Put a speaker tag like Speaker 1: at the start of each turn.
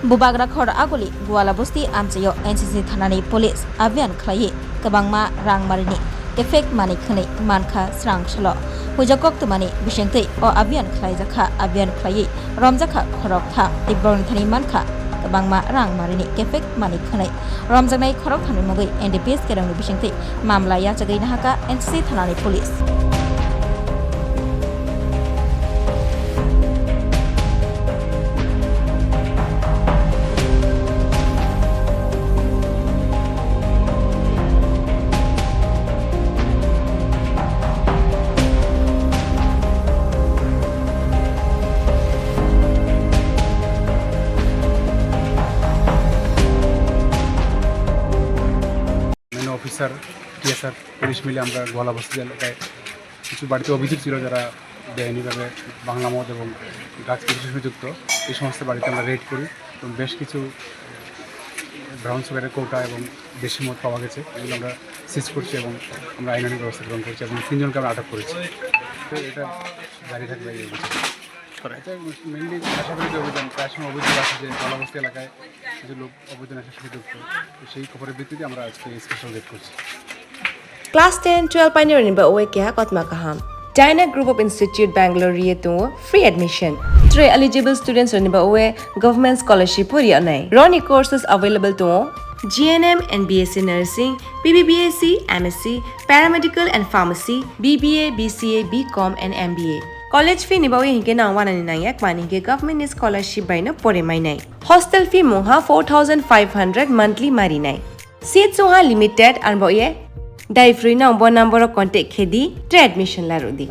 Speaker 1: Bubagra khor aguli Goala Basti amchayo NCC thanani police avian Khlaiwi Kwbangma rang Marini Kephek mani khni Mankha Swrangchati Khoroktham bisengtei o avian Khlaijaka avian Khlaiwi Romjakkha Khoroktham Tibron thani Mankha Kwbangma rang Marini Kephek mani khni Romjakkha Khoroktham mugui NDPS kerang bisengtei mamla yachagai nahaka NCC thanani police
Speaker 2: officer TSR police মিলে আমরা গোয়ালা বস্তি এলাকায় কিছু বাড়িতে অভিযোগ ছিল যারা বেআইনিভাবে বাংলা মদ এবং ড্রাগস সঙ্গে যুক্ত এই সমস্ত বাড়িতে আমরা রেড করি এবং বেশ কিছু ব্রাউন সুগারের কৌটা এবং দেশি মদ পাওয়া গেছে এগুলো আমরা সিজ করছি এবং আমরা আইনানি ব্যবস্থা গ্রহণ করছি এবং 3 জনকে আমরা আটক করেছি। তো এটা জারি থাকবে এই অভিযোগ। এটা মেনলি নেশাবাড়িতে অভিযান প্রায় সময় অভিযোগ আছে যে গোয়ালা বস্তি এলাকায় কিছু লোক অবৈধ নেশার সাথে যুক্ত, সেই খবরের ভিত্তিতে আমরা আজকে স্পেশাল রেড করছি।
Speaker 3: Class 10-12 pioneering ba owe kya Khoroktham China Group of Institute Bangalore to free admission. 3 eligible students ni ba owe government scholarship puri anai. Roni courses available to GNM and BSc Nursing, PBBSc, MSc, Paramedical and Pharmacy, BBA, BCA, BCom and MBA. College fee ni ba owe hinke na 199 yak mani ke government scholarship by na pore mai nai. Hostel fee moha 4500 monthly mari nai. Seats soha limited and ba owe Dai free number contact khedi admission la rodi.